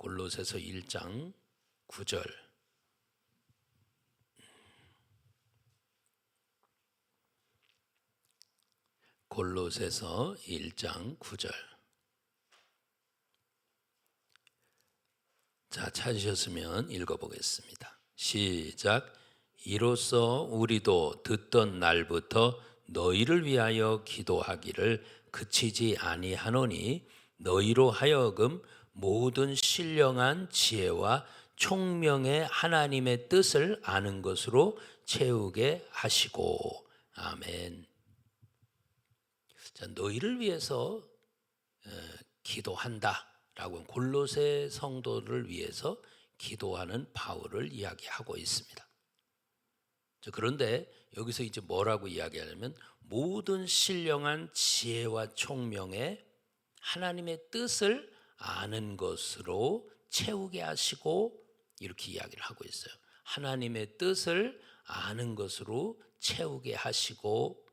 골로새서 1장 9절. 골로새서 1장 9절. 자, 찾으셨으면 읽어보겠습니다. 시작. 이로써 우리도 듣던 날부터 너희를 위하여 기도하기를 그치지 아니하노니 너희로 하여금 모든 신령한 지혜와 총명의 하나님의 뜻을 아는 것으로 채우게 하시고. 아멘. 자, 너희를 위해서 기도한다라고 골로새 성도를 위해서 기도하는 바울을 이야기하고 있습니다. 그런데 여기서 이제 뭐라고 이야기하냐면 모든 신령한 지혜와 총명의 하나님의 뜻을 아는 것으로 채우게 하시고, 이렇게 이야기를 하고 있어요. 하나님의 뜻을 아는 것으로 채우게 하시고.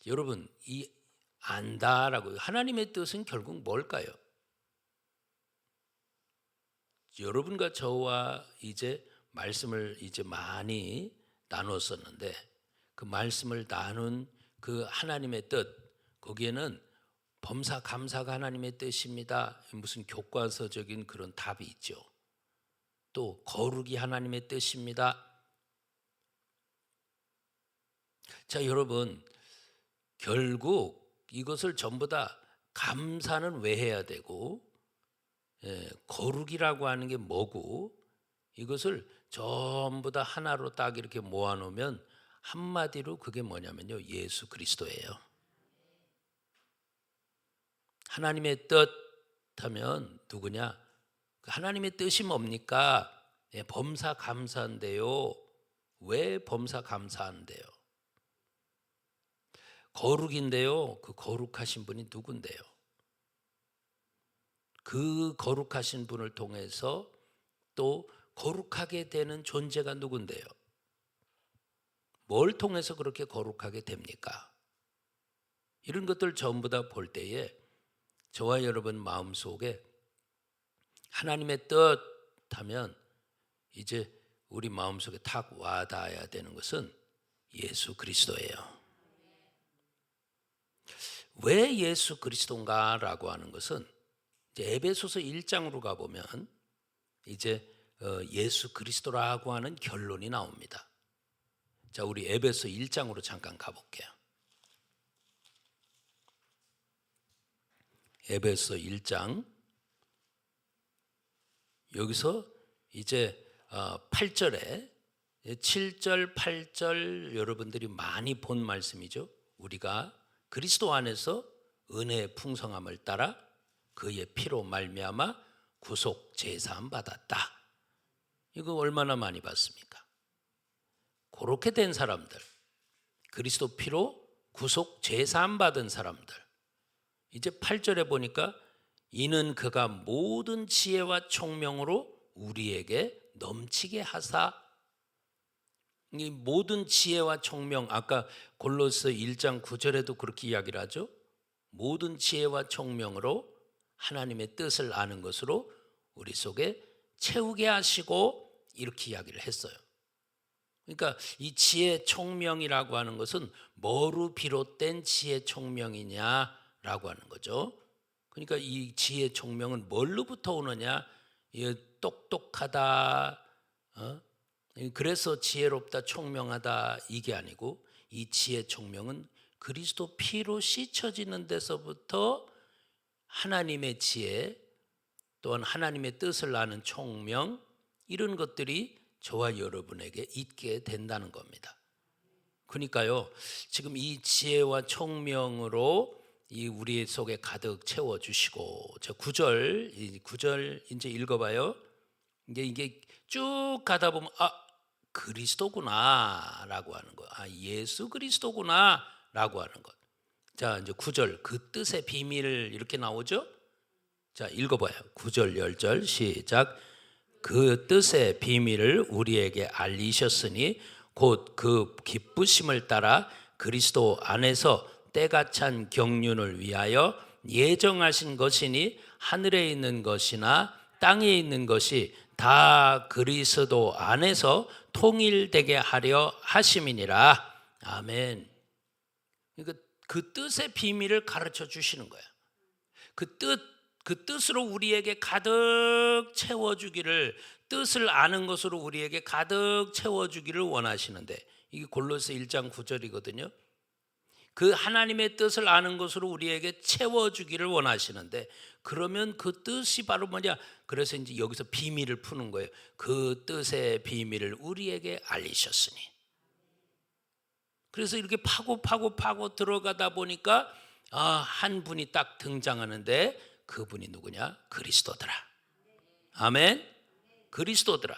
여러분, 이 안다라고, 하나님의 뜻은 결국 뭘까요? 여러분과 저와 이제 말씀을 이제 많이 나눴었는데, 그 말씀을 나눈 그 하나님의 뜻, 거기에는 범사 감사가 하나님의 뜻입니다, 무슨 교과서적인 그런 답이 있죠. 또 거룩이 하나님의 뜻입니다. 자, 여러분, 결국 이것을 전부 다 감사는 왜 해야 되고, 거룩이라고 하는 게 뭐고, 이것을 전부 다 하나로 딱 이렇게 모아놓으면 한마디로 그게 뭐냐면요, 예수 그리스도예요. 하나님의 뜻 하면 누구냐? 하나님의 뜻이 뭡니까? 범사 감사인데요. 왜 범사 감사한데요? 거룩인데요. 그 거룩하신 분이 누군데요? 그 거룩하신 분을 통해서 또 거룩하게 되는 존재가 누군데요? 뭘 통해서 그렇게 거룩하게 됩니까? 이런 것들 전부 다 볼 때에 저와 여러분 마음속에 하나님의 뜻 하면 이제 우리 마음속에 탁 와닿아야 되는 것은 예수 그리스도예요. 왜 예수 그리스도인가라고 하는 것은 이제 에베소서 1장으로 가보면 이제 예수 그리스도라고 하는 결론이 나옵니다. 자, 우리 에베소 1장으로 잠깐 가볼게요. 에베소 1장, 여기서 이제 8절에 7절, 8절 여러분들이 많이 본 말씀이죠. 우리가 그리스도 안에서 은혜의 풍성함을 따라 그의 피로 말미암아 구속 제사함 받았다. 이거 얼마나 많이 봤습니까? 그렇게 된 사람들, 그리스도 피로 구속 제사함 받은 사람들, 이제 8절에 보니까 이는 그가 모든 지혜와 총명으로 우리에게 넘치게 하사. 이 모든 지혜와 총명, 아까 골로새 1장 9절에도 그렇게 이야기를 하죠. 모든 지혜와 총명으로 하나님의 뜻을 아는 것으로 우리 속에 채우게 하시고, 이렇게 이야기를 했어요. 그러니까 이 지혜 총명이라고 하는 것은 뭐로 비롯된 지혜 총명이냐라고 하는 거죠. 그러니까 이 지혜 총명은 뭘로부터 오느냐? 똑똑하다, 그래서 지혜롭다, 총명하다, 이게 아니고, 이 지혜 총명은 그리스도 피로 씻어지는 데서부터 하나님의 지혜, 또한 하나님의 뜻을 아는 총명, 이런 것들이 저와 여러분에게 있게 된다는 겁니다. 그러니까요, 지금 이 지혜와 총명으로 이 우리 속에 가득 채워주시고, 저 9절 이제 읽어봐요. 이게 쭉 가다 보면 그리스도구나 라고 하는 거, 예수 그리스도구나 라고 하는 것. 자, 이제 9절, 그 뜻의 비밀 이렇게 나오죠. 자, 읽어봐요. 9절 10절 시작. 그 뜻의 비밀을 우리에게 알리셨으니 곧 그 기쁘심을 따라 그리스도 안에서 때가 찬 경륜을 위하여 예정하신 것이니 하늘에 있는 것이나 땅에 있는 것이 다 그리스도 안에서 통일되게 하려 하심이니라. 아멘. 그러니까 그 뜻의 비밀을 가르쳐 주시는 거야. 그 뜻으로 우리에게 가득 채워주기를, 뜻을 아는 것으로 우리에게 가득 채워주기를 원하시는데, 이게 골로새 1장 9절이거든요. 그 하나님의 뜻을 아는 것으로 우리에게 채워주기를 원하시는데, 그러면 그 뜻이 바로 뭐냐? 그래서 이제 여기서 비밀을 푸는 거예요. 그 뜻의 비밀을 우리에게 알리셨으니. 그래서 이렇게 파고 들어가다 보니까 한 분이 딱 등장하는데, 그분이 누구냐? 그리스도더라. 아멘. 그리스도더라.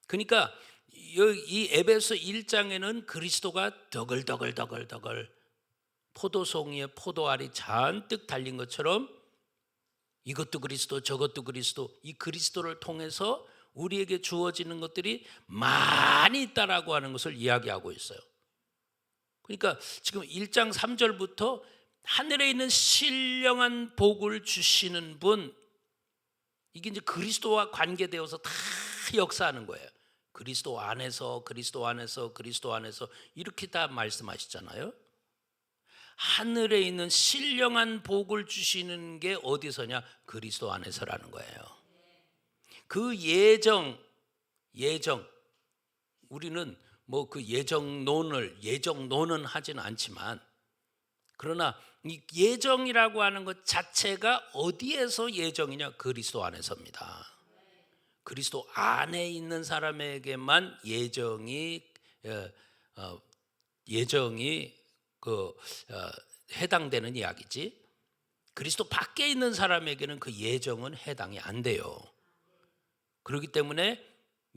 그러니까 이 에베소 1장에는 그리스도가 더글더글 포도송이에 포도알이 잔뜩 달린 것처럼 이것도 그리스도 저것도 그리스도, 이 그리스도를 통해서 우리에게 주어지는 것들이 많이 있다라고 하는 것을 이야기하고 있어요. 그러니까 지금 1장 3절부터 하늘에 있는 신령한 복을 주시는 분, 이게 이제 그리스도와 관계되어서 다 역사하는 거예요. 그리스도 안에서 이렇게 다 말씀하시잖아요. 하늘에 있는 신령한 복을 주시는 게 어디서냐? 그리스도 안에서라는 거예요. 그 예정, 우리는 뭐 그 예정론은 하지는 않지만, 그러나 이 예정이라고 하는 것 자체가 어디에서 예정이냐? 그리스도 안에서입니다. 그리스도 안에 있는 사람에게만 예정이 해당되는 이야기지, 그리스도 밖에 있는 사람에게는 그 예정은 해당이 안 돼요. 그렇기 때문에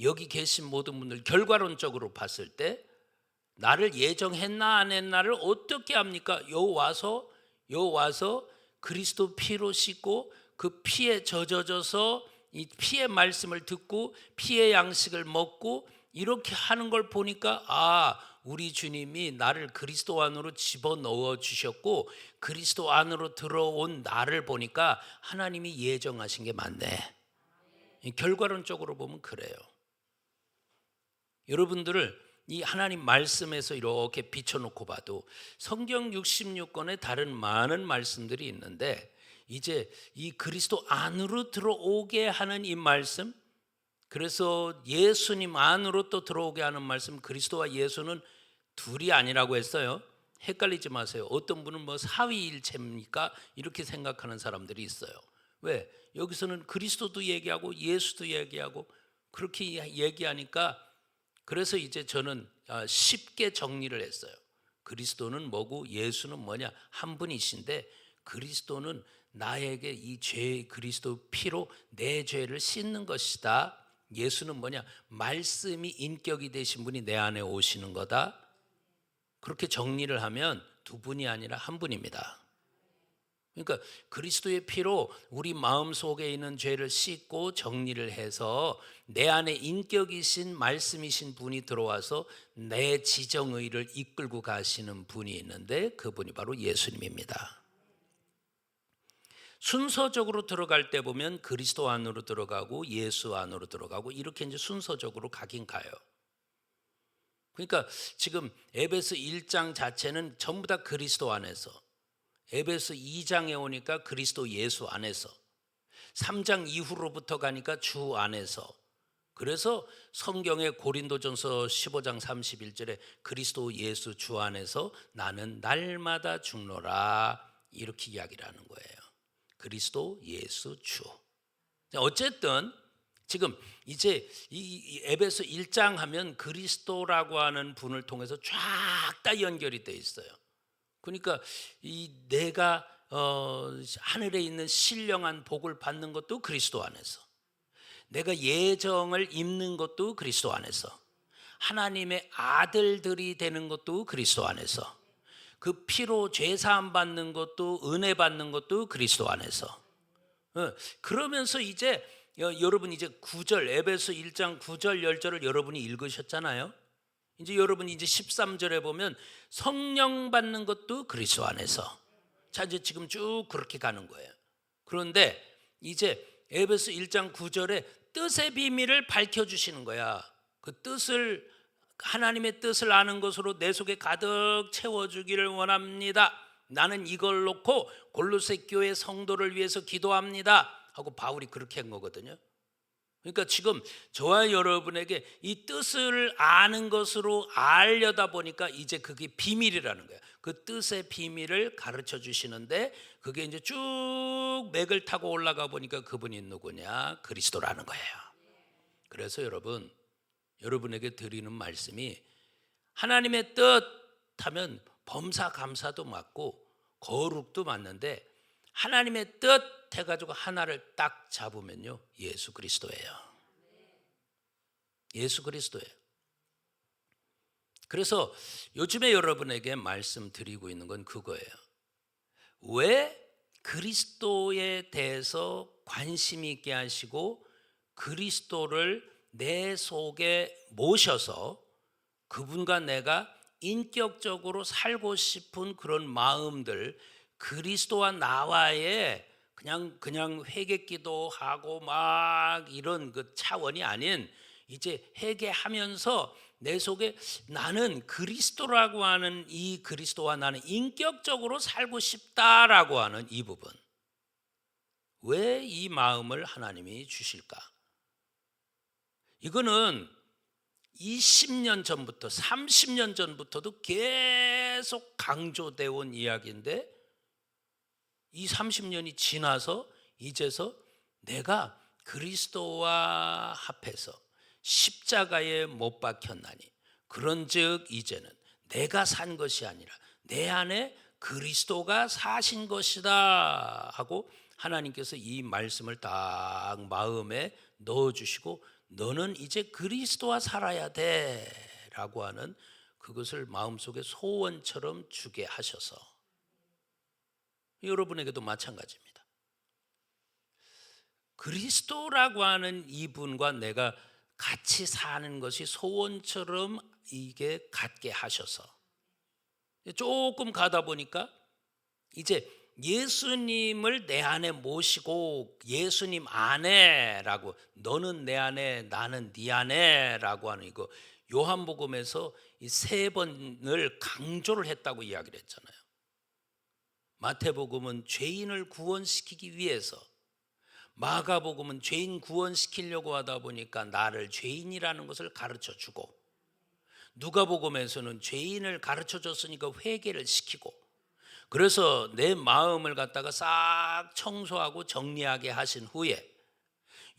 여기 계신 모든 분들 결과론적으로 봤을 때 나를 예정했나 안 했나를 어떻게 합니까? 요 와서 그리스도 피로 씻고 그 피에 젖어져서 이 피의 말씀을 듣고 피의 양식을 먹고 이렇게 하는 걸 보니까 우리 주님이 나를 그리스도 안으로 집어넣어 주셨고, 그리스도 안으로 들어온 나를 보니까 하나님이 예정하신 게 맞네. 결과론적으로 보면 그래요. 여러분들을 이 하나님 말씀에서 이렇게 비춰놓고 봐도 성경 66권에 다른 많은 말씀들이 있는데, 이제 이 그리스도 안으로 들어오게 하는 이 말씀, 그래서 예수님 안으로 또 들어오게 하는 말씀, 그리스도와 예수는 둘이 아니라고 했어요. 헷갈리지 마세요. 어떤 분은 뭐 사위일체입니까? 이렇게 생각하는 사람들이 있어요. 왜? 여기서는 그리스도도 얘기하고 예수도 얘기하고 그렇게 얘기하니까, 그래서 이제 저는 쉽게 정리를 했어요. 그리스도는 뭐고 예수는 뭐냐? 한 분이신데, 그리스도는 나에게 이 죄, 그리스도 피로 내 죄를 씻는 것이다. 예수는 뭐냐? 말씀이 인격이 되신 분이 내 안에 오시는 거다. 그렇게 정리를 하면 두 분이 아니라 한 분입니다. 그러니까 그리스도의 피로 우리 마음속에 있는 죄를 씻고 정리를 해서 내 안에 인격이신 말씀이신 분이 들어와서 내 지정의를 이끌고 가시는 분이 있는데, 그분이 바로 예수님입니다. 순서적으로 들어갈 때 보면 그리스도 안으로 들어가고 예수 안으로 들어가고 이렇게 이제 순서적으로 가긴 가요. 그러니까 지금 에베소 1장 자체는 전부 다 그리스도 안에서, 에베소 2장에 오니까 그리스도 예수 안에서, 3장 이후로부터 가니까 주 안에서, 그래서 성경의 고린도전서 15장 31절에 그리스도 예수 주 안에서 나는 날마다 죽노라, 이렇게 이야기를 하는 거예요. 그리스도 예수 주. 어쨌든 지금 이제 이 에베소 1장 하면 그리스도라고 하는 분을 통해서 쫙 다 연결이 돼 있어요. 그러니까 이 내가 하늘에 있는 신령한 복을 받는 것도 그리스도 안에서, 내가 예정을 입는 것도 그리스도 안에서, 하나님의 아들들이 되는 것도 그리스도 안에서, 그 피로 죄 사함 받는 것도, 은혜 받는 것도 그리스도 안에서. 그러면서 이제 여러분 이제 9절, 에베소 1장 9절 10절을 여러분이 읽으셨잖아요. 이제 여러분이 이제 13절에 보면 성령 받는 것도 그리스도 안에서, 자, 이제 지금 쭉 그렇게 가는 거예요. 그런데 이제 에베소 1장 9절에 뜻의 비밀을 밝혀주시는 거야. 그 뜻을, 하나님의 뜻을 아는 것으로 내 속에 가득 채워주기를 원합니다. 나는 이걸 놓고 골로새 교회 성도를 위해서 기도합니다 하고 바울이 그렇게 한 거거든요. 그러니까 지금 저와 여러분에게 이 뜻을 아는 것으로 알려다 보니까 이제 그게 비밀이라는 거예요. 그 뜻의 비밀을 가르쳐 주시는데 그게 이제 쭉 맥을 타고 올라가 보니까 그분이 누구냐? 그리스도라는 거예요. 그래서 여러분에게 드리는 말씀이 하나님의 뜻 하면 범사 감사도 맞고 거룩도 맞는데 하나님의 뜻 해가지고 하나를 딱 잡으면요, 예수 그리스도예요. 예수 그리스도예요. 그래서 요즘에 여러분에게 말씀드리고 있는 건 그거예요. 왜 그리스도에 대해서 관심 있게 하시고 그리스도를 내 속에 모셔서 그분과 내가 인격적으로 살고 싶은 그런 마음들, 그리스도와 나와의 그냥 회개기도 하고 막 이런 그 차원이 아닌 이제 회개하면서 내 속에 나는 그리스도라고 하는 이 그리스도와 나는 인격적으로 살고 싶다라고 하는 이 부분. 왜 이 마음을 하나님이 주실까? 이거는 20년 전부터 30년 전부터도 계속 강조되어 온 이야기인데 이 30년이 지나서 이제서 내가 그리스도와 합해서 십자가에 못 박혔나니 그런즉 이제는 내가 산 것이 아니라 내 안에 그리스도가 사신 것이다 하고 하나님께서 이 말씀을 딱 마음에 넣어주시고 너는 이제 그리스도와 살아야 돼 라고 하는 그것을 마음속에 소원처럼 주게 하셔서 여러분에게도 마찬가지입니다. 그리스도라고 하는 이분과 내가 같이 사는 것이 소원처럼 이게 같게 하셔서 조금 가다 보니까 이제 예수님을 내 안에 모시고 예수님 안에라고 너는 내 안에 나는 네 안에라고 하는 이거 요한복음에서 이 세 번을 강조를 했다고 이야기를 했잖아요. 마태복음은 죄인을 구원시키기 위해서, 마가복음은 죄인 구원시키려고 하다 보니까 나를 죄인이라는 것을 가르쳐주고, 누가복음에서는 죄인을 가르쳐줬으니까 회개를 시키고, 그래서 내 마음을 갖다가 싹 청소하고 정리하게 하신 후에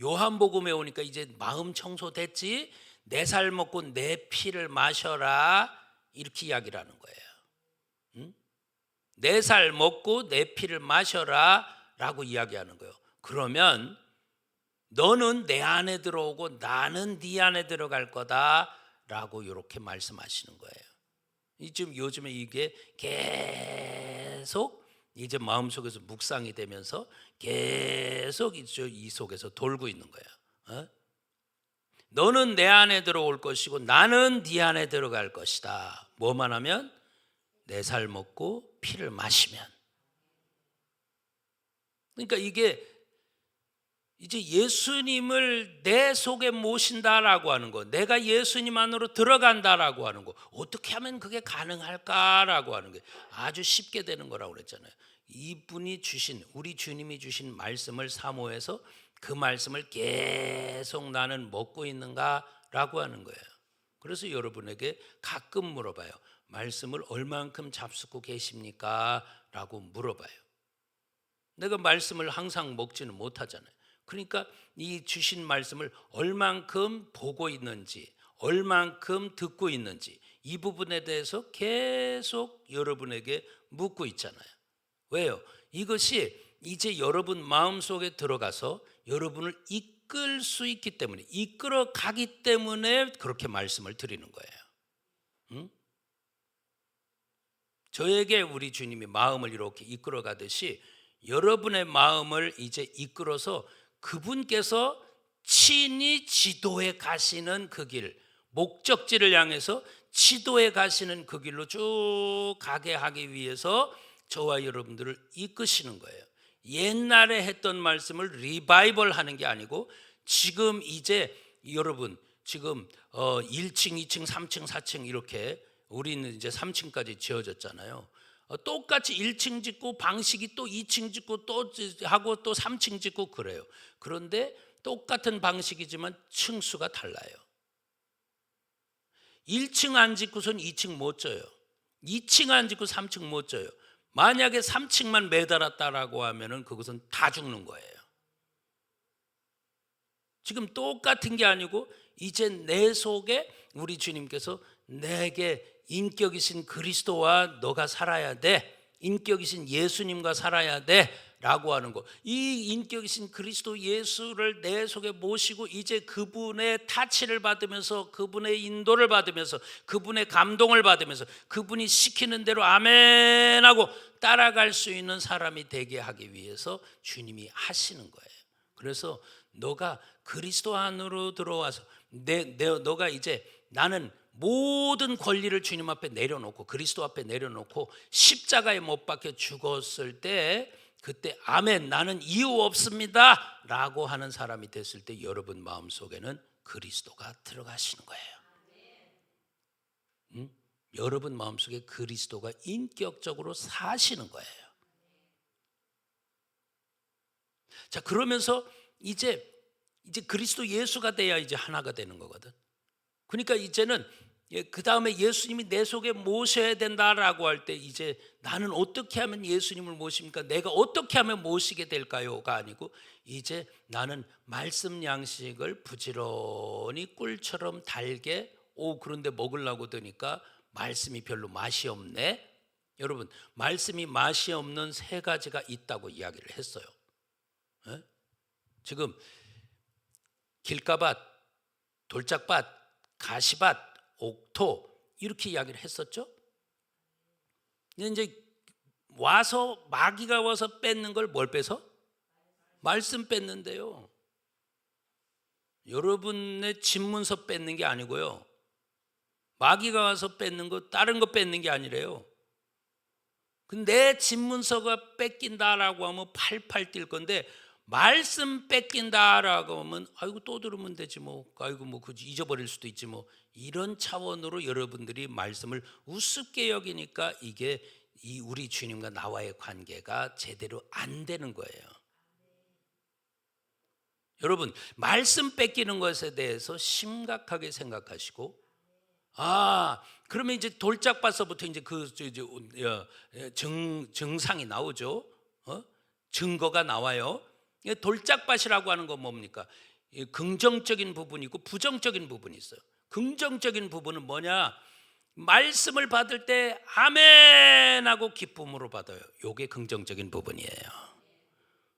요한복음에 오니까 이제 마음 청소됐지, 내 살 먹고 내 피를 마셔라 이렇게 이야기를 하는 거예요. 내 살 먹고 내 피를 마셔라 라고 이야기하는 거예요. 그러면 너는 내 안에 들어오고 나는 네 안에 들어갈 거다 라고 이렇게 말씀하시는 거예요. 지금 요즘에 이게 계속 이제 마음속에서 묵상이 되면서 계속 이 속에서 돌고 있는 거예요. 너는 내 안에 들어올 것이고 나는 네 안에 들어갈 것이다. 뭐만 하면? 내 살 먹고 피를 마시면. 그러니까 이게 이제 예수님을 내 속에 모신다라고 하는 거, 내가 예수님 안으로 들어간다라고 하는 거, 어떻게 하면 그게 가능할까라고 하는 게 아주 쉽게 되는 거라고 그랬잖아요. 이분이 주신, 우리 주님이 주신 말씀을 사모해서 그 말씀을 계속 나는 먹고 있는가라고 하는 거예요. 그래서 여러분에게 가끔 물어봐요. 말씀을 얼만큼 잡수고 계십니까? 라고 물어봐요. 내가 말씀을 항상 먹지는 못하잖아요. 그러니까 이 주신 말씀을 얼만큼 보고 있는지, 얼만큼 듣고 있는지 이 부분에 대해서 계속 여러분에게 묻고 있잖아요. 왜요? 이것이 이제 여러분 마음속에 들어가서 여러분을 이끌 수 있기 때문에, 이끌어 가기 때문에 그렇게 말씀을 드리는 거예요. 저에게 우리 주님이 마음을 이렇게 이끌어 가듯이 여러분의 마음을 이제 이끌어서 그분께서 친히 지도해 가시는 그 길, 목적지를 향해서 지도해 가시는 그 길로 쭉 가게 하기 위해서 저와 여러분들을 이끄시는 거예요. 옛날에 했던 말씀을 리바이벌 하는 게 아니고 지금 이제 여러분 지금 1층, 2층, 3층, 4층 이렇게 우리는 이제 3층까지 지어졌잖아요. 똑같이 1층 짓고 방식이 또 2층 짓고 또 하고 또 3층 짓고 그래요. 그런데 똑같은 방식이지만 층수가 달라요. 1층 안 짓고선 2층 못 져요. 2층 안 짓고 3층 못 져요. 만약에 3층만 매달았다라고 하면은 그것은 다 죽는 거예요. 지금 똑같은 게 아니고 이제 내 속에 우리 주님께서 내게 인격이신 그리스도와 너가 살아야 돼. 인격이신 예수님과 살아야 돼 라고 하는 거. 이 인격이신 그리스도 예수를 내 속에 모시고 이제 그분의 타치를 받으면서 그분의 인도를 받으면서 그분의 감동을 받으면서 그분이 시키는 대로 아멘 하고 따라갈 수 있는 사람이 되게 하기 위해서 주님이 하시는 거예요. 그래서 너가 그리스도 안으로 들어와서 너가 이제 나는 모든 권리를 주님 앞에 내려놓고 그리스도 앞에 내려놓고 십자가에 못 박혀 죽었을 때 그때 아멘 나는 이유 없습니다 라고 하는 사람이 됐을 때 여러분 마음속에는 그리스도가 들어가시는 거예요. 여러분 마음속에 그리스도가 인격적으로 사시는 거예요. 자, 그러면서 이제 그리스도 예수가 돼야 이제 하나가 되는 거거든. 그러니까 이제는 그 다음에 예수님이 내 속에 모셔야 된다라고 할 때 이제 나는 어떻게 하면 예수님을 모십니까? 내가 어떻게 하면 모시게 될까요?가 아니고 이제 나는 말씀 양식을 부지런히 꿀처럼 달게 그런데 먹으려고 드니까 말씀이 별로 맛이 없네. 여러분 말씀이 맛이 없는 세 가지가 있다고 이야기를 했어요. 에? 지금 길가밭, 돌짝밭, 가시밭, 옥토 이렇게 이야기를 했었죠. 이제 와서 마귀가 와서 뺏는 걸 뭘 뺏어? 말씀 뺏는데요. 여러분의 집문서 뺏는 게 아니고요. 마귀가 와서 뺏는 거 다른 거 뺏는 게 아니래요. 근데 집문서가 뺏긴다라고 하면 팔팔 뛸 건데 말씀 뺏긴다라고 하면 아이고 또 들으면 되지 뭐 아이고 뭐 그지 잊어버릴 수도 있지 뭐 이런 차원으로 여러분들이 말씀을 우습게 여기니까 이게 이 우리 주님과 나와의 관계가 제대로 안 되는 거예요. 여러분 말씀 뺏기는 것에 대해서 심각하게 생각하시고 그러면 이제 돌짝밭서부터 이제 증상이 나오죠. 증거가 나와요. 돌짝밭이라고 하는 건 뭡니까? 긍정적인 부분이 있고 부정적인 부분이 있어요. 긍정적인 부분은 뭐냐? 말씀을 받을 때 아멘 하고 기쁨으로 받아요. 이게 긍정적인 부분이에요.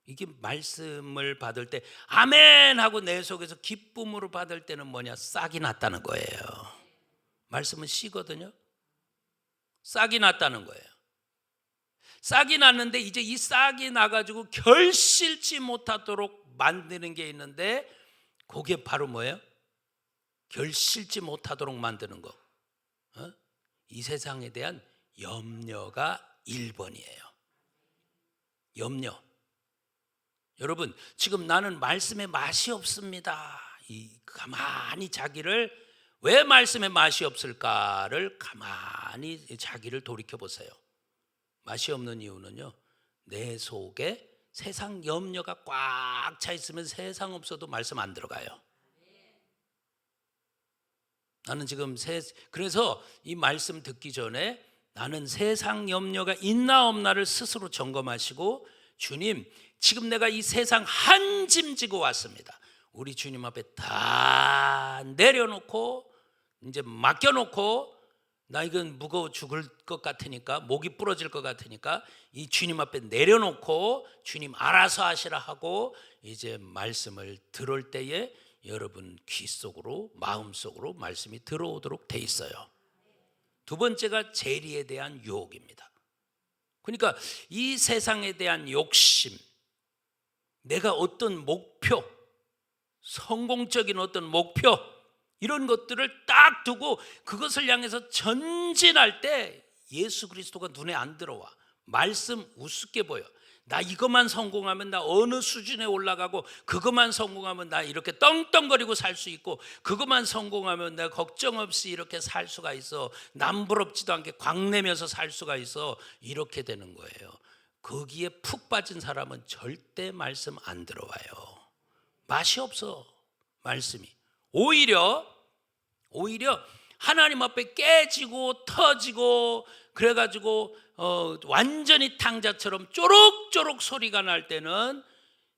이게 말씀을 받을 때 아멘 하고 내 속에서 기쁨으로 받을 때는 뭐냐? 싹이 났다는 거예요. 말씀은 씨거든요. 싹이 났다는 거예요. 싹이 났는데 이제 이 싹이 나가지고 결실치 못하도록 만드는 게 있는데 그게 바로 뭐예요? 결실치 못하도록 만드는 거. 이 세상에 대한 염려가 1번이에요. 염려. 여러분 지금 나는 말씀에 맛이 없습니다. 가만히 자기를 왜 말씀에 맛이 없을까를 가만히 자기를 돌이켜 보세요. 맛이 없는 이유는요, 내 속에 세상 염려가 꽉 차 있으면 세상 없어도 말씀 안 들어가요. 나는 지금 그래서 이 말씀 듣기 전에 나는 세상 염려가 있나 없나를 스스로 점검하시고 주님 지금 내가 이 세상 한 짐 지고 왔습니다. 우리 주님 앞에 다 내려놓고 이제 맡겨놓고 나 이건 무거워 죽을 것 같으니까 목이 부러질 것 같으니까 이 주님 앞에 내려놓고 주님 알아서 하시라 하고 이제 말씀을 들을 때에 여러분 귀 속으로 마음 속으로 말씀이 들어오도록 돼 있어요. 두 번째가 재리에 대한 유혹입니다. 그러니까 이 세상에 대한 욕심, 내가 어떤 목표, 성공적인 어떤 목표 이런 것들을 딱 두고 그것을 향해서 전진할 때 예수 그리스도가 눈에 안 들어와. 말씀 우습게 보여. 나 이것만 성공하면 나 어느 수준에 올라가고, 그것만 성공하면 나 이렇게 떵떵거리고 살 수 있고, 그것만 성공하면 내가 걱정 없이 이렇게 살 수가 있어, 남부럽지도 않게 광내면서 살 수가 있어, 이렇게 되는 거예요. 거기에 푹 빠진 사람은 절대 말씀 안 들어와요. 맛이 없어, 말씀이. 오히려 하나님 앞에 깨지고 터지고 그래가지고 완전히 탕자처럼 쪼록쪼록 소리가 날 때는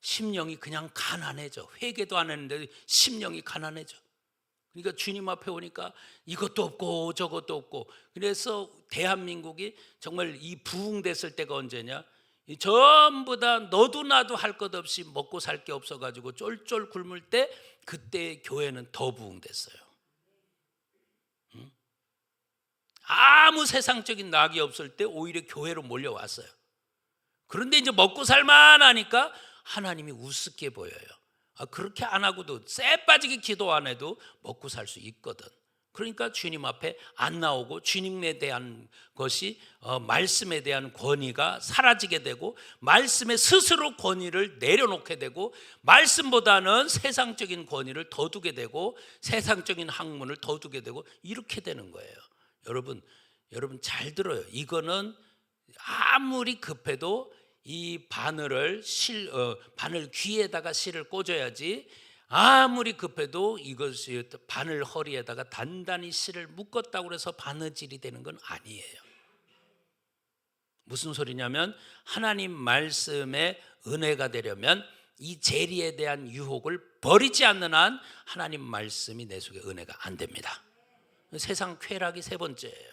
심령이 그냥 가난해져. 회개도 안 했는데 심령이 가난해져. 그러니까 주님 앞에 오니까 이것도 없고 저것도 없고. 그래서 대한민국이 정말 이 부흥됐을 때가 언제냐? 전부 다 너도 나도 할 것 없이 먹고 살 게 없어가지고 쫄쫄 굶을 때, 그때 교회는 더 부흥됐어요. 아무 세상적인 낙이 없을 때 오히려 교회로 몰려왔어요. 그런데 이제 먹고 살만 하니까 하나님이 우습게 보여요. 그렇게 안 하고도, 쎄 빠지게 기도 안 해도 먹고 살 수 있거든. 그러니까 주님 앞에 안 나오고 주님에 대한 것이, 말씀에 대한 권위가 사라지게 되고, 말씀에 스스로 권위를 내려놓게 되고, 말씀보다는 세상적인 권위를 더 두게 되고, 세상적인 학문을 더 두게 되고, 이렇게 되는 거예요. 여러분 잘 들어요. 이거는 아무리 급해도 이 바늘 귀에다가 실을 꽂아야지, 아무리 급해도 이것이 바늘 허리에다가 단단히 실을 묶었다고 해서 바느질이 되는 건 아니에요. 무슨 소리냐면, 하나님 말씀의 은혜가 되려면 이 재리에 대한 유혹을 버리지 않는 한 하나님 말씀이 내 속에 은혜가 안 됩니다. 세상 쾌락이 세 번째예요.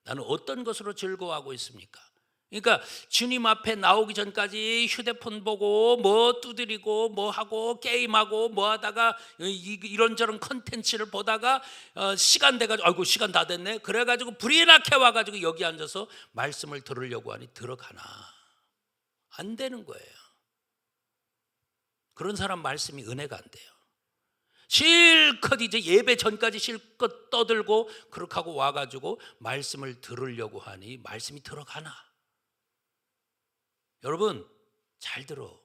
나는 어떤 것으로 즐거워하고 있습니까? 그러니까 주님 앞에 나오기 전까지 휴대폰 보고 뭐 두드리고 뭐 하고 게임하고 뭐 하다가 이런저런 컨텐츠를 보다가 시간 돼가지고 아이고 시간 다 됐네, 그래가지고 불이 나게 와가지고 여기 앉아서 말씀을 들으려고 하니 들어가나? 안 되는 거예요. 그런 사람 말씀이 은혜가 안 돼요. 실컷 이제 예배 전까지 실컷 떠들고 그렇게 하고 와가지고 말씀을 들으려고 하니 말씀이 들어가나? 여러분 잘 들어.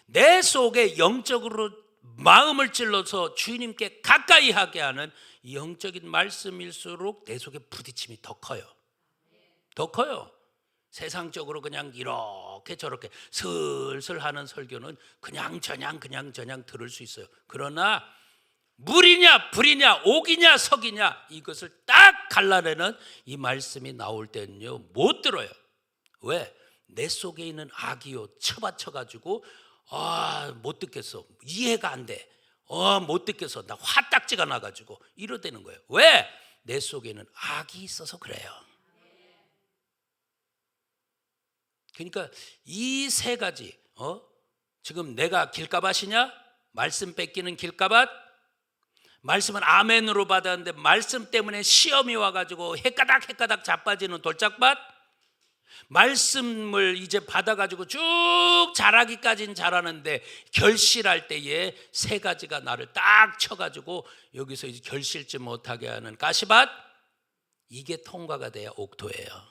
내 속에 영적으로 마음을 찔러서 주님께 가까이 하게 하는 이 영적인 말씀일수록 내 속에 부딪힘이 더 커요. 더 커요. 세상적으로 그냥 이렇게 저렇게 슬슬 하는 설교는 그냥 저냥 들을 수 있어요. 그러나 물이냐 불이냐 옥이냐 석이냐 이것을 딱 갈라내는 이 말씀이 나올 때는요 못 들어요. 왜? 내 속에 있는 악이요 쳐받쳐가지고 못 듣겠어, 이해가 안 돼, 못 듣겠어, 나 화딱지가 나가지고 이러되는 거예요. 왜? 내 속에는 악이 있어서 그래요. 그러니까 이 세 가지, 지금 내가 길가밭이냐? 말씀 뺏기는 길가밭? 말씀은 아멘으로 받았는데 말씀 때문에 시험이 와가지고 해까닥 자빠지는 돌짝밭? 말씀을 이제 받아가지고 쭉 자라기까지는 잘하는데 결실할 때에 세 가지가 나를 딱 쳐가지고 여기서 이제 결실지 못하게 하는 가시밭? 이게 통과가 돼야 옥토예요.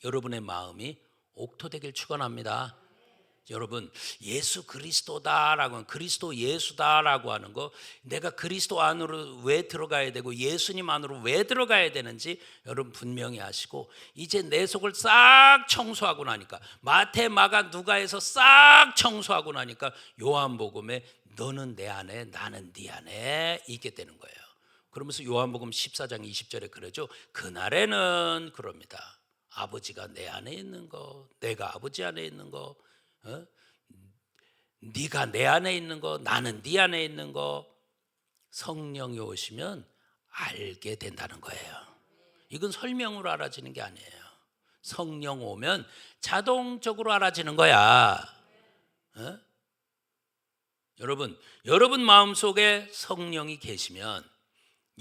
여러분의 마음이 옥토 되길 축원합니다. 여러분 예수 그리스도다라고, 그리스도 예수다라고 하는 거, 내가 그리스도 안으로 왜 들어가야 되고 예수님 안으로 왜 들어가야 되는지 여러분 분명히 아시고, 이제 내 속을 싹 청소하고 나니까, 마태 마가 누가에서 싹 청소하고 나니까 요한복음에 너는 내 안에 나는 네 안에 있게 되는 거예요. 그러면서 요한복음 14장 20절에 그러죠. 그날에는 그럽니다. 아버지가 내 안에 있는 거, 내가 아버지 안에 있는 거, 네가 내 안에 있는 거, 나는 네 안에 있는 거, 성령이 오시면 알게 된다는 거예요. 이건 설명으로 알아지는 게 아니에요. 성령 오면 자동적으로 알아지는 거야. 여러분 마음속에 성령이 계시면,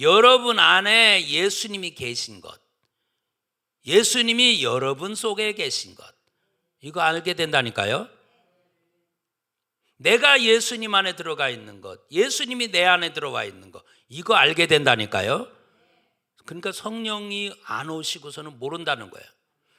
여러분 안에 예수님이 계신 것, 예수님이 여러분 속에 계신 것, 이거 알게 된다니까요. 내가 예수님 안에 들어가 있는 것, 예수님이 내 안에 들어와 있는 것, 이거 알게 된다니까요. 그러니까 성령이 안 오시고서는 모른다는 거예요.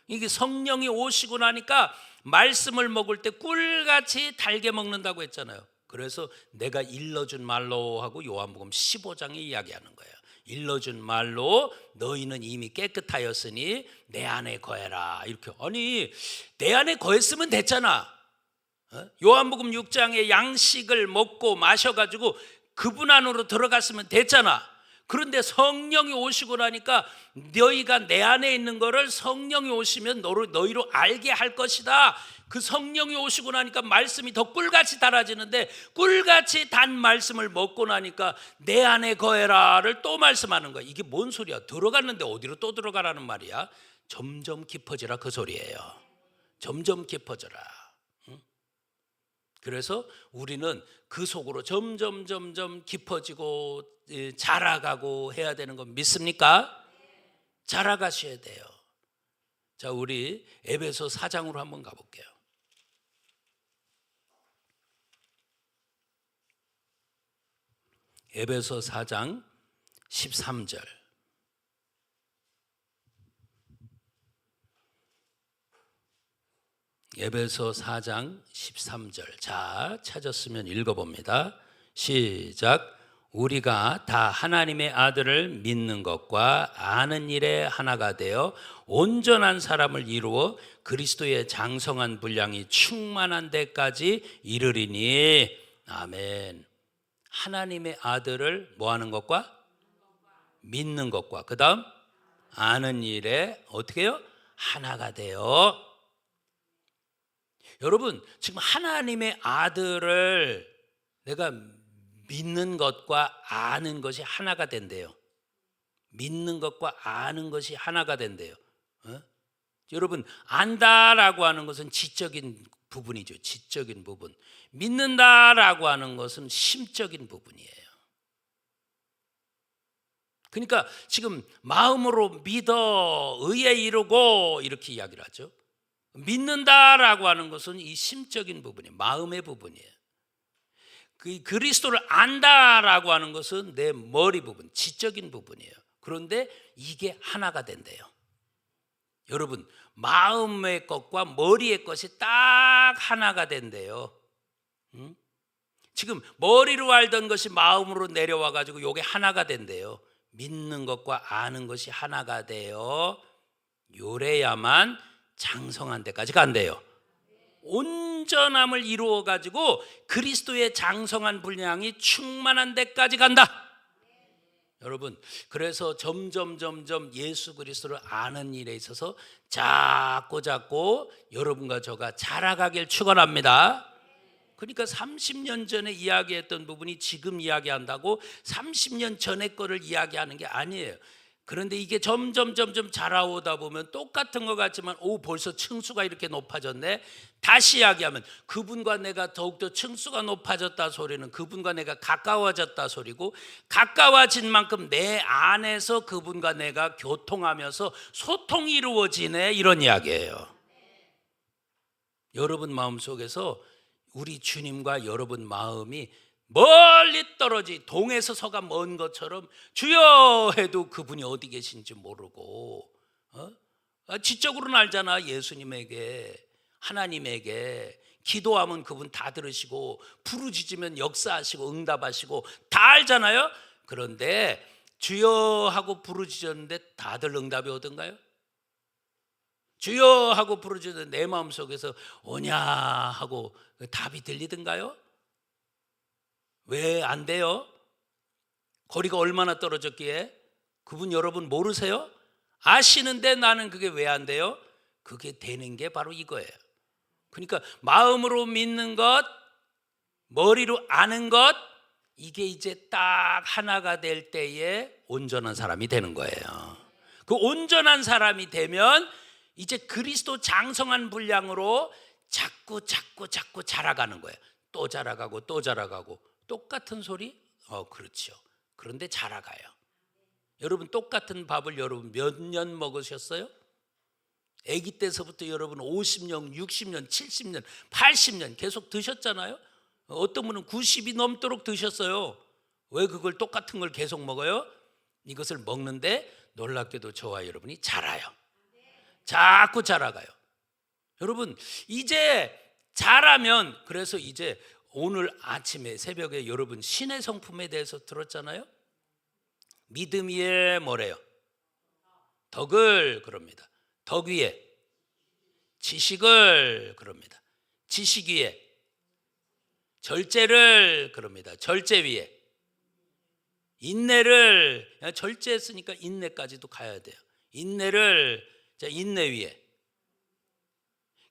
이게 성령이 오시고 나니까 말씀을 먹을 때 꿀같이 달게 먹는다고 했잖아요. 그래서 내가 일러준 말로 하고 요한복음 15장에 이야기하는 거예요. 일러준 말로 너희는 이미 깨끗하였으니 내 안에 거해라. 이렇게. 아니, 내 안에 거했으면 됐잖아. 요한복음 6장에 양식을 먹고 마셔가지고 그분 안으로 들어갔으면 됐잖아. 그런데 성령이 오시고 나니까 너희가 내 안에 있는 거를 성령이 오시면 너희로 알게 할 것이다. 그 성령이 오시고 나니까 말씀이 더 꿀같이 달아지는데, 꿀같이 단 말씀을 먹고 나니까 내 안에 거해라를 또 말씀하는 거야. 이게 뭔 소리야? 들어갔는데 어디로 또 들어가라는 말이야? 점점 깊어지라, 그 소리예요. 점점 깊어져라. 그래서 우리는 그 속으로 점점 깊어지고 자라가고 해야 되는 거 믿습니까? 자라가셔야 돼요. 자, 우리 에베소 4장으로 한번 가볼게요. 에베소 4장 13절. 에베소 4장 13절. 자, 찾았으면 읽어봅니다. 시작. 우리가 다 하나님의 아들을 믿는 것과 아는 일에 하나가 되어 온전한 사람을 이루어 그리스도의 장성한 분량이 충만한 데까지 이르리니. 아멘. 하나님의 아들을 뭐 하는 것과? 믿는 것과, 그 다음 아는 일에 어떻게 해요? 하나가 되어. 여러분, 지금 하나님의 아들을 내가 믿는 것과 아는 것이 하나가 된대요. 믿는 것과 아는 것이 하나가 된대요. 여러분, 안다라고 하는 것은 지적인 부분이죠. 지적인 부분. 믿는다라고 하는 것은 심적인 부분이에요. 그러니까 지금 마음으로 믿어 의에 이르고 이렇게 이야기를 하죠. 믿는다라고 하는 것은 이 심적인 부분이에요. 마음의 부분이에요. 그 그리스도를 안다라고 하는 것은 내 머리 부분, 지적인 부분이에요. 그런데 이게 하나가 된대요. 여러분, 마음의 것과 머리의 것이 딱 하나가 된대요. 지금 머리로 알던 것이 마음으로 내려와 가지고 이게 하나가 된대요. 믿는 것과 아는 것이 하나가 돼요. 요래야만 장성한 데까지 간대요. 온전함을 이루어 가지고 그리스도의 장성한 분량이 충만한 데까지 간다. 여러분, 그래서 점점 예수 그리스도를 아는 일에 있어서 자꾸 여러분과 저가 자라가길 축원합니다. 그러니까 30년 전에 이야기했던 부분이 지금 이야기한다고 30년 전의 거를 이야기하는 게 아니에요. 그런데 이게 점점 자라오다 보면 똑같은 것 같지만 벌써 층수가 이렇게 높아졌네. 다시 이야기하면 그분과 내가 더욱더 층수가 높아졌다 소리는 그분과 내가 가까워졌다 소리고, 가까워진 만큼 내 안에서 그분과 내가 교통하면서 소통이 이루어지네, 이런 이야기예요. 여러분 마음속에서 우리 주님과 여러분 마음이 멀리 떨어지 동에서 서가 먼 것처럼 주여 해도 그분이 어디 계신지 모르고, 지적으로는 알잖아. 예수님에게, 하나님에게 기도하면 그분 다 들으시고 부르짖으면 역사하시고 응답하시고 다 알잖아요. 그런데 주여 하고 부르짖었는데 다들 응답이 오던가요? 주여 하고 부르짖었는데 내 마음속에서 오냐 하고 답이 들리던가요? 왜 안 돼요? 거리가 얼마나 떨어졌기에? 그분 여러분 모르세요? 아시는데 나는 그게 왜 안 돼요? 그게 되는 게 바로 이거예요. 그러니까 마음으로 믿는 것, 머리로 아는 것, 이게 이제 딱 하나가 될 때에 온전한 사람이 되는 거예요. 그 온전한 사람이 되면 이제 그리스도 장성한 분량으로 자꾸 자라가는 거예요. 또 자라가고 똑같은 소리? 그렇죠. 그런데 자라가요. 여러분, 똑같은 밥을 여러분 몇 년 먹으셨어요? 아기 때서부터 여러분 50년, 60년, 70년, 80년 계속 드셨잖아요. 어떤 분은 90이 넘도록 드셨어요. 왜 그걸 똑같은 걸 계속 먹어요? 이것을 먹는데 놀랍게도 저와 여러분이 자라요. 자꾸 자라가요. 여러분 이제 자라면, 그래서 이제 오늘 아침에 새벽에 여러분 신의 성품에 대해서 들었잖아요. 믿음 위에 뭐래요? 덕을 그럽니다. 덕 위에 지식을 그럽니다. 지식 위에 절제를 그럽니다. 절제 위에 인내를, 절제했으니까 인내까지도 가야 돼요. 인내를, 자, 인내 위에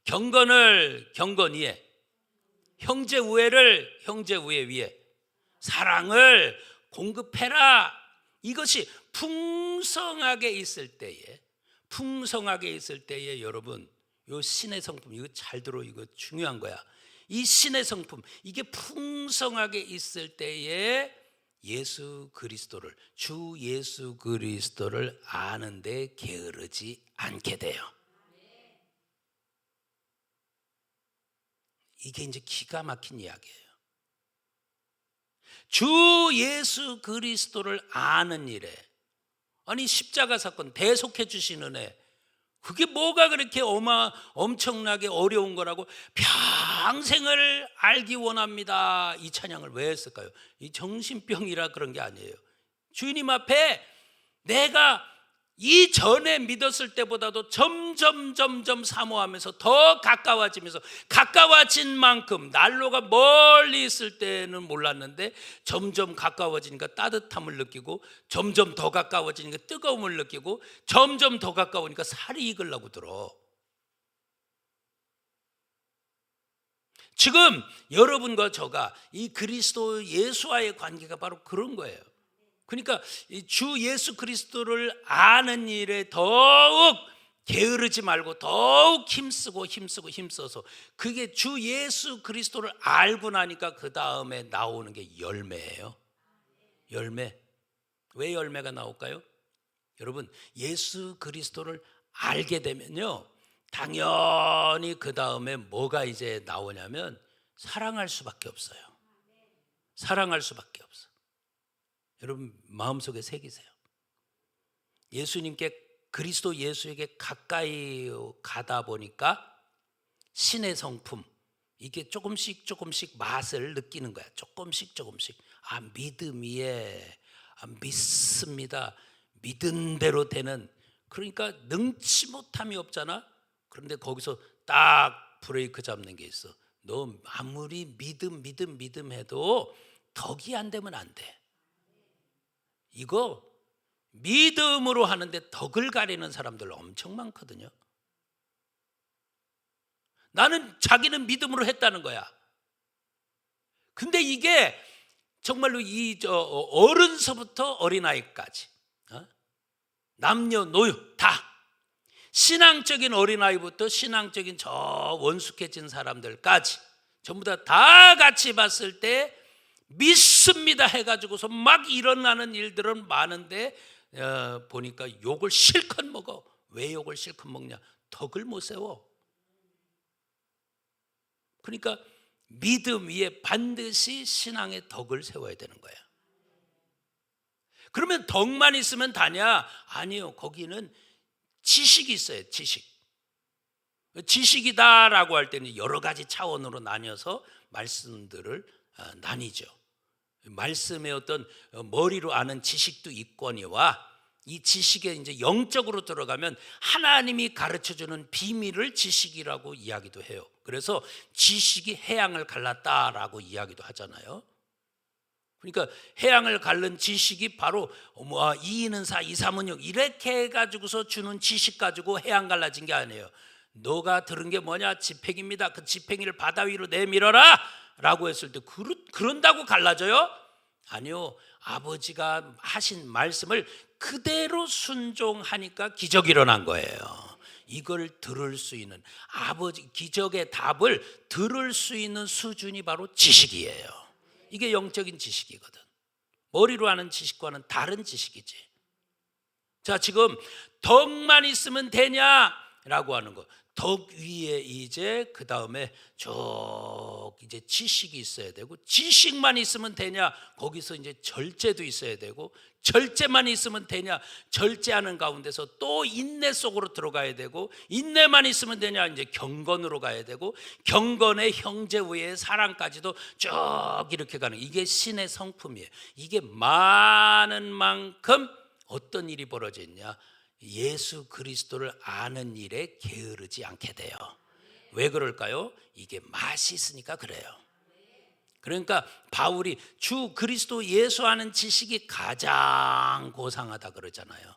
경건을 경건 위에 형제 우애를 형제 우애 위에 사랑을 공급해라. 이것이 풍성하게 있을 때에, 풍성하게 있을 때에 여러분 요 신의 성품, 이거 잘 들어, 이거 중요한 거야. 이 신의 성품, 이게 풍성하게 있을 때에 예수 그리스도를, 주 예수 그리스도를 아는데 게으르지 않게 돼요. 이게 이제 기가 막힌 이야기예요. 주 예수 그리스도를 아는 일에, 아니 십자가 사건 대속해 주신 은혜, 그게 뭐가 그렇게 엄청나게 어려운 거라고 평생을 알기 원합니다. 이 찬양을 왜 했을까요? 이 정신병이라 그런 게 아니에요. 주님 앞에 내가 이전에 믿었을 때보다도 점점 사모하면서 더 가까워지면서, 가까워진 만큼 난로가 멀리 있을 때는 몰랐는데 점점 가까워지니까 따뜻함을 느끼고, 점점 더 가까워지니까 뜨거움을 느끼고, 점점 더 가까우니까 살이 익으려고 들어. 지금 여러분과 저가 이 그리스도 예수와의 관계가 바로 그런 거예요. 그러니까 주 예수 그리스도를 아는 일에 더욱 게으르지 말고 더욱 힘써서, 그게 주 예수 그리스도를 알고 나니까 그 다음에 나오는 게 열매예요. 열매. 왜 열매가 나올까요? 여러분 예수 그리스도를 알게 되면요, 당연히 그 다음에 뭐가 이제 나오냐면 사랑할 수밖에 없어요. 사랑할 수밖에 없어. 여러분 마음속에 새기세요. 예수님께, 그리스도 예수에게 가까이 가다 보니까 신의 성품, 이게 조금씩 맛을 느끼는 거야. 조금씩. 아, 믿음 위에 믿습니다. 믿은 대로 되는. 그러니까 능치 못함이 없잖아. 그런데 거기서 딱 브레이크 잡는 게 있어. 너 아무리 믿음 해도 덕이 안 되면 안 돼. 이거 믿음으로 하는데 덕을 가리는 사람들 엄청 많거든요. 나는 자기는 믿음으로 했다는 거야. 근데 이게 정말로 어른서부터 어린아이까지, 남녀노소 다, 신앙적인 어린아이부터 신앙적인 저 원숙해진 사람들까지 전부 다 같이 봤을 때 믿습니다 해가지고서 막 일어나는 일들은 많은데, 보니까 욕을 실컷 먹어. 왜 욕을 실컷 먹냐? 덕을 못 세워. 그러니까 믿음 위에 반드시 신앙의 덕을 세워야 되는 거야. 그러면 덕만 있으면 다냐? 아니요. 거기는 지식이 있어요. 지식이다라고 할 때는 여러 가지 차원으로 나뉘어서 말씀들을 나뉘죠. 말씀의 어떤 머리로 아는 지식도 있거니와, 이 지식에 이제 영적으로 들어가면 하나님이 가르쳐주는 비밀을 지식이라고 이야기도 해요. 그래서 지식이 해양을 갈랐다라고 이야기도 하잖아요. 그러니까 해양을 갈른 지식이 바로 2는 4, 2, 3은 6 이렇게 해가지고서 주는 지식 가지고 해양 갈라진 게 아니에요. 너가 들은 게 뭐냐? 지팽이입니다. 그 지팽이를 바다 위로 내밀어라 라고 했을 때 그런다고 갈라져요? 아니요. 아버지가 하신 말씀을 그대로 순종하니까 기적이 일어난 거예요. 이걸 들을 수 있는, 아버지 기적의 답을 들을 수 있는 수준이 바로 지식이에요. 이게 영적인 지식이거든. 머리로 하는 지식과는 다른 지식이지. 자, 지금 덕만 있으면 되냐라고 하는 거. 덕 위에 이제 그 다음에 쭉 이제 지식이 있어야 되고, 지식만 있으면 되냐? 거기서 이제 절제도 있어야 되고, 절제만 있으면 되냐? 절제하는 가운데서 또 인내 속으로 들어가야 되고, 인내만 있으면 되냐? 이제 경건으로 가야 되고, 경건의 형제 외에 사랑까지도 쭉 이렇게 가는, 이게 신의 성품이에요. 이게 많은 만큼 어떤 일이 벌어졌냐? 예수 그리스도를 아는 일에 게으르지 않게 돼요. 왜 그럴까요? 이게 맛이 있으니까 그래요. 그러니까 바울이 주 그리스도 예수 아는 지식이 가장 고상하다 그러잖아요.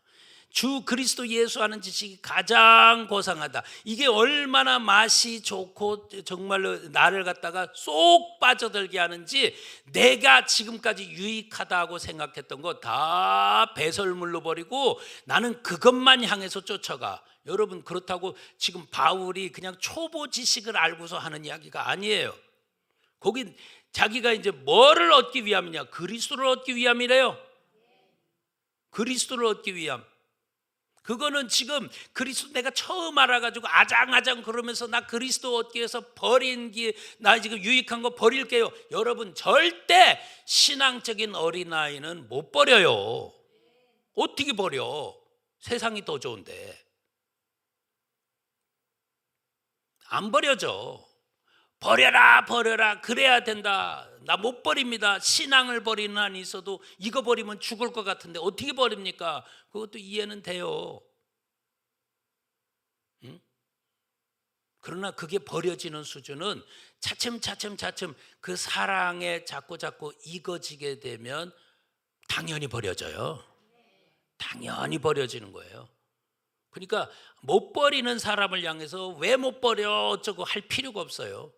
주 그리스도 예수 아는 지식이 가장 고상하다. 이게 얼마나 맛이 좋고 정말로 나를 갖다가 쏙 빠져들게 하는지, 내가 지금까지 유익하다고 생각했던 거 다 배설물로 버리고 나는 그것만 향해서 쫓아가. 여러분, 그렇다고 지금 바울이 그냥 초보 지식을 알고서 하는 이야기가 아니에요. 거기 자기가 이제 뭐를 얻기 위함이냐? 그리스도를 얻기 위함이래요. 그리스도를 얻기 위함. 그거는 지금 그리스도 내가 처음 알아가지고 아장아장 그러면서 나 그리스도 얻기 위해서 버린 게, 나 지금 유익한 거 버릴게요. 여러분, 절대 신앙적인 어린아이는 못 버려요. 어떻게 버려? 세상이 더 좋은데. 안 버려져. 버려라 버려라 그래야 된다. 나 못 버립니다. 신앙을 버리는 한이 있어도 이거 버리면 죽을 것 같은데 어떻게 버립니까? 그것도 이해는 돼요. 응? 그러나 그게 버려지는 수준은 차츰 그 사랑에 자꾸 익어지게 되면 당연히 버려져요. 당연히 버려지는 거예요. 그러니까 못 버리는 사람을 향해서 왜 못 버려 어쩌고 할 필요가 없어요.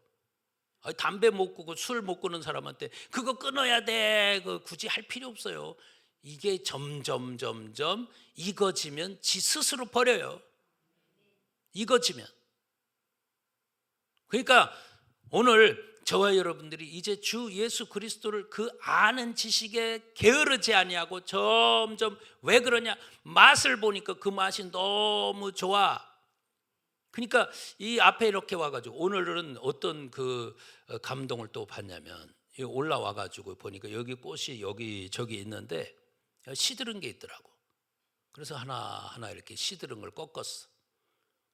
담배 못 끊고 술 못 끊는 사람한테 그거 끊어야 돼, 굳이 할 필요 없어요. 이게 점점 익어지면 지 스스로 버려요. 익어지면. 그러니까 오늘 저와 여러분들이 이제 주 예수 그리스도를 그 아는 지식에 게으르지 아니하고 점점, 왜 그러냐? 맛을 보니까 그 맛이 너무 좋아. 그러니까 이 앞에 이렇게 와가지고, 오늘은 어떤 그 감동을 또 받냐면, 올라와가지고 보니까 여기 꽃이 여기 있는데 시들은 게 있더라고. 그래서 하나 이렇게 시들은 걸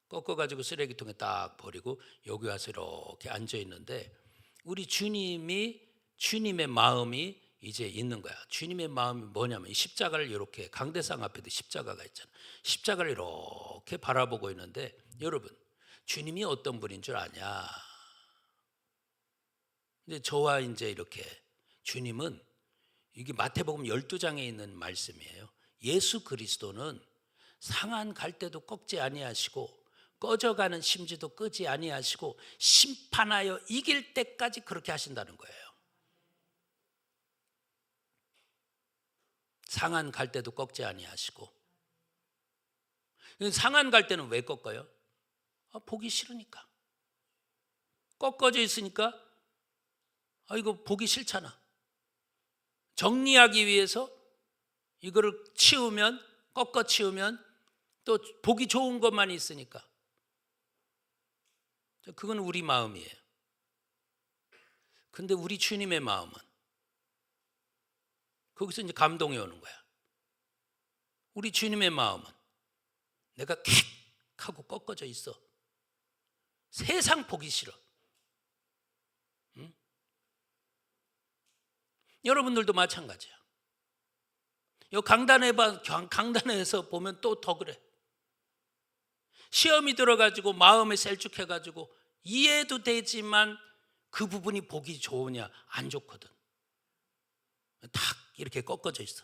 꺾어가지고 쓰레기통에 딱 버리고 여기 와서 이렇게 앉아 있는데, 우리 주님의 마음이 이제 있는 거야. 주님의 마음이 뭐냐면, 십자가를 이렇게, 강대상 앞에도 십자가가 있잖아. 십자가를 이렇게 바라보고 있는데, 여러분, 주님이 어떤 분인 줄 아냐? 근데 저와 이제 이렇게, 주님은, 이게 마태복음 12장에 있는 말씀이에요. 예수 그리스도는 상한 갈대도 꺾지 아니하시고 꺼져가는 심지도 끄지 아니하시고 심판하여 이길 때까지 그렇게 하신다는 거예요. 상한 갈대도 꺾지 아니하시고. 상한 갈대는 왜 꺾어요? 보기 싫으니까. 꺾어져 있으니까 이거 보기 싫잖아. 정리하기 위해서 이거를 꺾어 치우면 또 보기 좋은 것만 있으니까. 그건 우리 마음이에요. 근데 우리 주님의 마음은, 거기서 이제 감동이 오는 거야. 우리 주님의 마음은 내가 킥 하고 꺾어져 있어. 세상 보기 싫어. 응? 여러분들도 마찬가지야. 이 강단에서 보면 또 더 그래. 시험이 들어가지고 마음에 셀쭉해가지고 이해도 되지만 그 부분이 보기 좋으냐? 안 좋거든. 탁 이렇게 꺾어져 있어.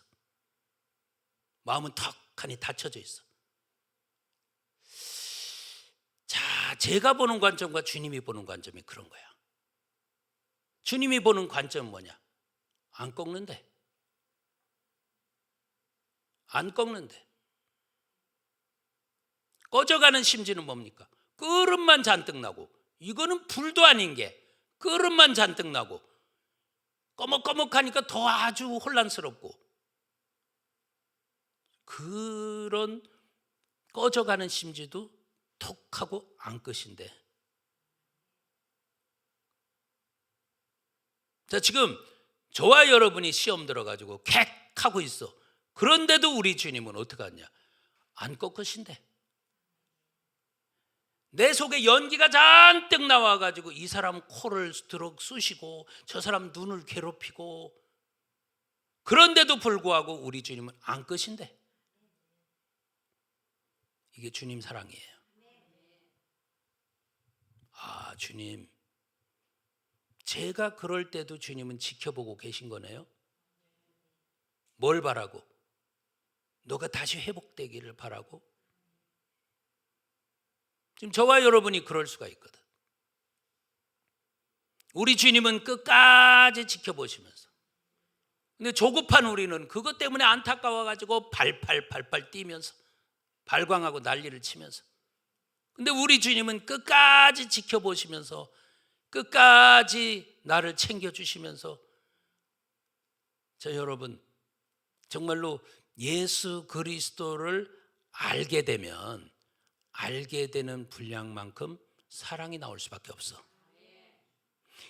마음은 턱하니 닫혀져 있어. 자, 제가 보는 관점과 주님이 보는 관점이 그런 거야. 주님이 보는 관점은 뭐냐? 안 꺾는데. 안 꺾는데. 꺼져가는 심지는 뭡니까? 끓음만 잔뜩 나고, 이거는 불도 아닌 게 끓음만 잔뜩 나고, 꺼먹꺼먹하니까 더 아주 혼란스럽고, 그런 꺼져가는 심지도 톡 하고 안 끄신대. 자, 지금 저와 여러분이 시험 들어가지고 객 하고 있어. 그런데도 우리 주님은 어떻게 하냐? 안 꺾으신대. 내 속에 연기가 잔뜩 나와가지고 이 사람 코를 들어 쑤시고 저 사람 눈을 괴롭히고, 그런데도 불구하고 우리 주님은 안 끄신대. 이게 주님 사랑이에요. 아, 주님, 제가 그럴 때도 주님은 지켜보고 계신 거네요. 뭘 바라고? 너가 다시 회복되기를 바라고. 지금 저와 여러분이 그럴 수가 있거든. 우리 주님은 끝까지 지켜보시면서, 근데 조급한 우리는 그것 때문에 안타까워가지고 발발 뛰면서 발광하고 난리를 치면서, 근데 우리 주님은 끝까지 지켜보시면서 끝까지 나를 챙겨주시면서, 저 여러분 정말로 예수 그리스도를 알게 되면 알게 되는 분량만큼 사랑이 나올 수밖에 없어.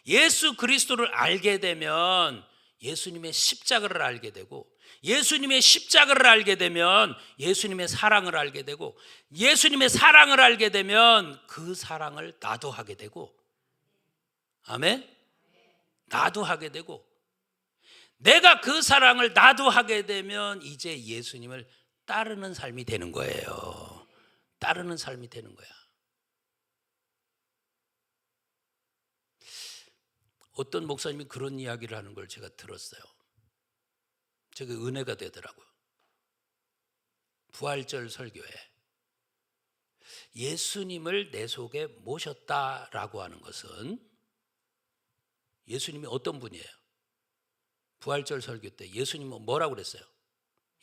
예수 그리스도를 알게 되면 예수님의 십자가를 알게 되고, 예수님의 십자가를 알게 되면 예수님의 사랑을 알게 되고, 예수님의 사랑을 알게 되면 그 사랑을 나도 하게 되고, 아멘? 나도 하게 되고, 내가 그 사랑을 나도 하게 되면 이제 예수님을 따르는 삶이 되는 거예요. 따르는 삶이 되는 거야. 어떤 목사님이 그런 이야기를 하는 걸 제가 들었어요. 저게 은혜가 되더라고요. 부활절 설교에 예수님을 내 속에 모셨다라고 하는 것은, 예수님이 어떤 분이에요? 부활절 설교 때 예수님은 뭐라고 그랬어요?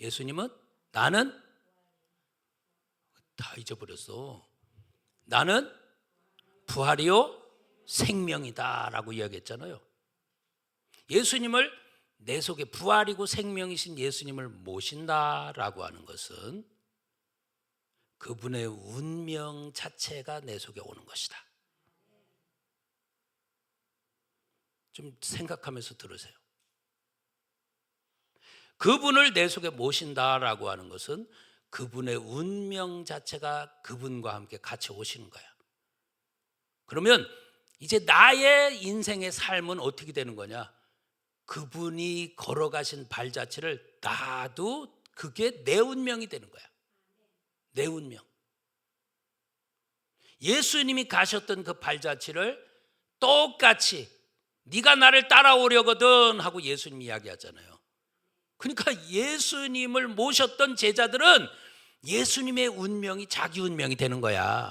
예수님은 나는 다 잊어버렸어. 나는 부활이요 생명이다 라고 이야기했잖아요. 예수님을 내 속에 부활이고 생명이신 예수님을 모신다라고 하는 것은 그분의 운명 자체가 내 속에 오는 것이다. 좀 생각하면서 들으세요. 그분을 내 속에 모신다라고 하는 것은 그분의 운명 자체가 그분과 함께 같이 오시는 거야. 그러면 이제 나의 인생의 삶은 어떻게 되는 거냐? 그분이 걸어가신 발 자체를 나도, 그게 내 운명이 되는 거야. 내 운명. 예수님이 가셨던 그 발 자체를 똑같이 네가 나를 따라오려거든 하고 예수님이 이야기하잖아요. 그러니까 예수님을 모셨던 제자들은 예수님의 운명이 자기 운명이 되는 거야.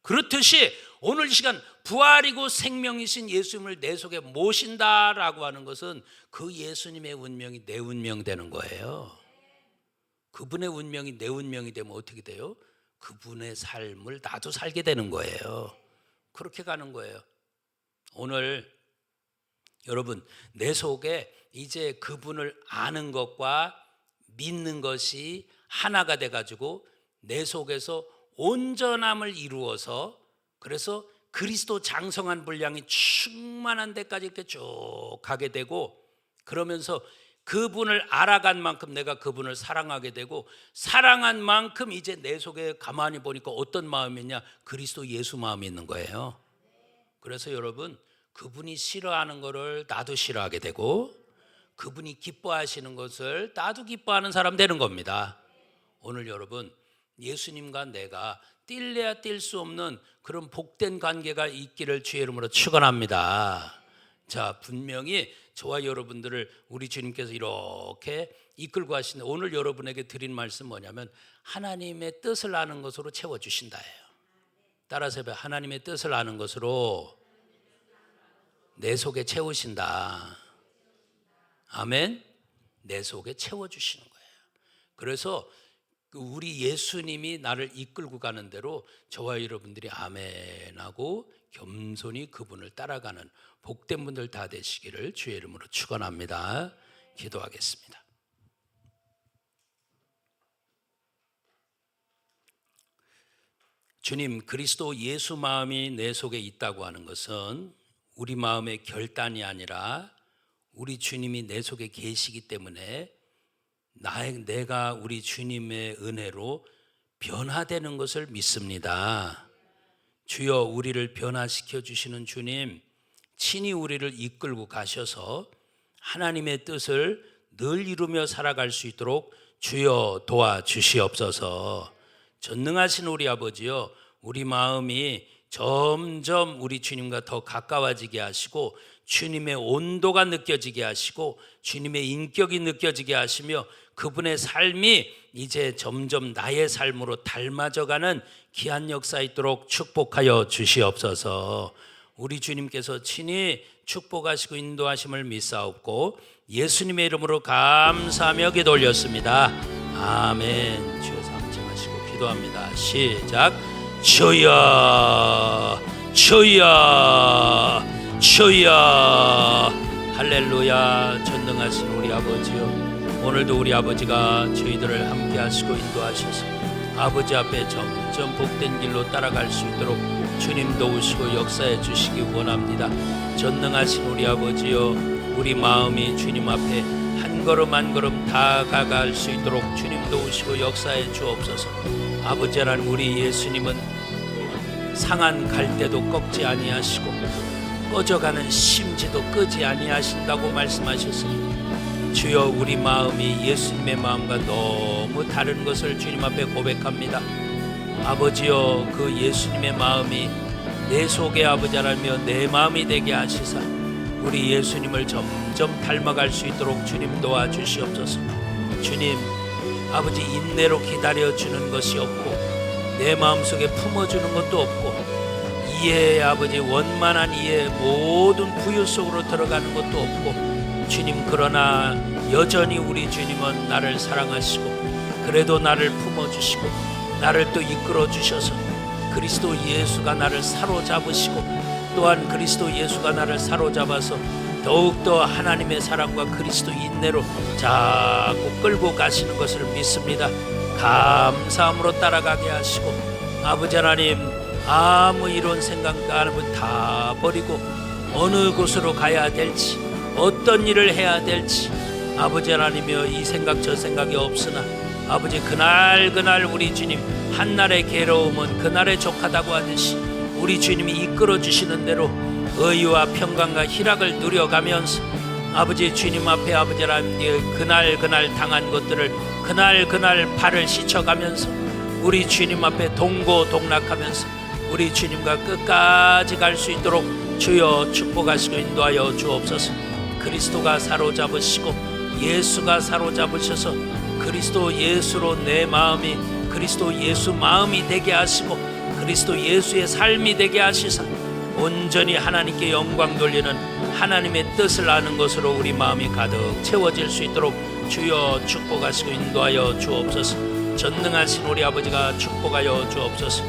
그렇듯이 오늘 이 시간 부활이고 생명이신 예수님을 내 속에 모신다라고 하는 것은 그 예수님의 운명이 내 운명 되는 거예요. 그분의 운명이 내 운명이 되면 어떻게 돼요? 그분의 삶을 나도 살게 되는 거예요. 그렇게 가는 거예요. 오늘 여러분, 내 속에 이제 그분을 아는 것과 믿는 것이 하나가 돼가지고 내 속에서 온전함을 이루어서, 그래서 그리스도 장성한 분량이 충만한 데까지 이렇게 쭉 가게 되고, 그러면서 그분을 알아간 만큼 내가 그분을 사랑하게 되고, 사랑한 만큼 이제 내 속에 가만히 보니까 어떤 마음이 있냐? 그리스도 예수 마음이 있는 거예요. 그래서 여러분, 그분이 싫어하는 것을 나도 싫어하게 되고, 그분이 기뻐하시는 것을 나도 기뻐하는 사람 되는 겁니다. 오늘 여러분, 예수님과 내가 뛸래야 뛸 수 없는 그런 복된 관계가 있기를 주의 이름으로 축원합니다. 자, 분명히 저와 여러분들을 우리 주님께서 이렇게 이끌고 하시는데, 오늘 여러분에게 드린 말씀 뭐냐면 하나님의 뜻을 아는 것으로 채워주신다예요. 따라서 해봐요. 하나님의 뜻을 아는 것으로 내 속에 채우신다. 아멘. 내 속에 채워주시는 거예요. 그래서 우리 예수님이 나를 이끌고 가는 대로 저와 여러분들이 아멘하고 겸손히 그분을 따라가는 복된 분들 다 되시기를 주의 이름으로 축원합니다. 기도하겠습니다. 주님 그리스도 예수 마음이 내 속에 있다고 하는 것은 우리 마음의 결단이 아니라 우리 주님이 내 속에 계시기 때문에 내가 우리 주님의 은혜로 변화되는 것을 믿습니다. 주여, 우리를 변화시켜 주시는 주님, 친히 우리를 이끌고 가셔서 하나님의 뜻을 늘 이루며 살아갈 수 있도록 주여 도와주시옵소서. 전능하신 우리 아버지여, 우리 마음이 점점 우리 주님과 더 가까워지게 하시고 주님의 온도가 느껴지게 하시고 주님의 인격이 느껴지게 하시며 그분의 삶이 이제 점점 나의 삶으로 닮아져가는 귀한 역사 있도록 축복하여 주시옵소서. 우리 주님께서 친히 축복하시고 인도하심을 믿사옵고 예수님의 이름으로 감사하며 기도 올렸습니다. 아멘. 주여 삼층하시고 기도합니다. 시작. 주여, 주여, 주여. 할렐루야. 전능하신 우리 아버지여, 오늘도 우리 아버지가 저희들을 함께 하시고 인도하셔서 아버지 앞에 점점 복된 길로 따라갈 수 있도록 주님 도우시고 역사해 주시기 원합니다. 전능하신 우리 아버지여, 우리 마음이 주님 앞에 한 걸음 한 걸음 다가갈 수 있도록 주님 도우시고 역사해 주옵소서. 아버지 하나님, 우리 예수님은 상한 갈대도 꺾지 아니하시고 꺼져가는 심지도 끄지 아니하신다고 말씀하셨습니다. 주여, 우리 마음이 예수님의 마음과 너무 다른 것을 주님 앞에 고백합니다. 아버지여, 그 예수님의 마음이 내 속에 아버지 하나며 내 마음이 되게 하시사 우리 예수님을 점점 닮아갈 수 있도록 주님 도와주시옵소서. 주님, 아버지 인내로 기다려주는 것이 없고 내 마음속에 품어주는 것도 없고 이해의 아버지 원만한 이해 모든 부유 속으로 들어가는 것도 없고 주님, 그러나 여전히 우리 주님은 나를 사랑하시고 그래도 나를 품어주시고 나를 또 이끌어주셔서 그리스도 예수가 나를 사로잡으시고 또한 그리스도 예수가 나를 사로잡아서 더욱더 하나님의 사랑과 그리스도 인내로 자꾸 끌고 가시는 것을 믿습니다. 감사함으로 따라가게 하시고 아버지 하나님, 아무 이런 생각 다 버리고 어느 곳으로 가야 될지 어떤 일을 해야 될지 아버지 하나님이여, 이 생각 저 생각이 없으나 아버지 그날 우리 주님 한날의 괴로움은 그날에 족하다고 하듯이 우리 주님이 이끌어 주시는 대로 의와 평강과 희락을 누려가면서 아버지 주님 앞에 아버지 하나님 그날 당한 것들을 그날 발을 씻어가면서 우리 주님 앞에 동고동락하면서 우리 주님과 끝까지 갈 수 있도록 주여 축복하시고 인도하여 주옵소서. 그리스도가 사로잡으시고 예수가 사로잡으셔서 그리스도 예수로 내 마음이 그리스도 예수 마음이 되게 하시고 그리스도 예수의 삶이 되게 하시사 온전히 하나님께 영광 돌리는 하나님의 뜻을 아는 것으로 우리 마음이 가득 채워질 수 있도록 주여 축복하시고 인도하여 주옵소서. 전능하신 우리 아버지가 축복하여 주옵소서.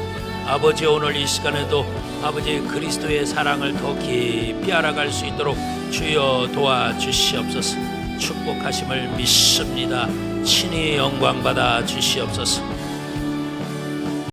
아버지, 오늘 이 시간에도 아버지 그리스도의 사랑을 더 깊이 알아갈 수 있도록 주여 도와주시옵소서. 축복하심을 믿습니다. 친히 영광 받아 주시옵소서.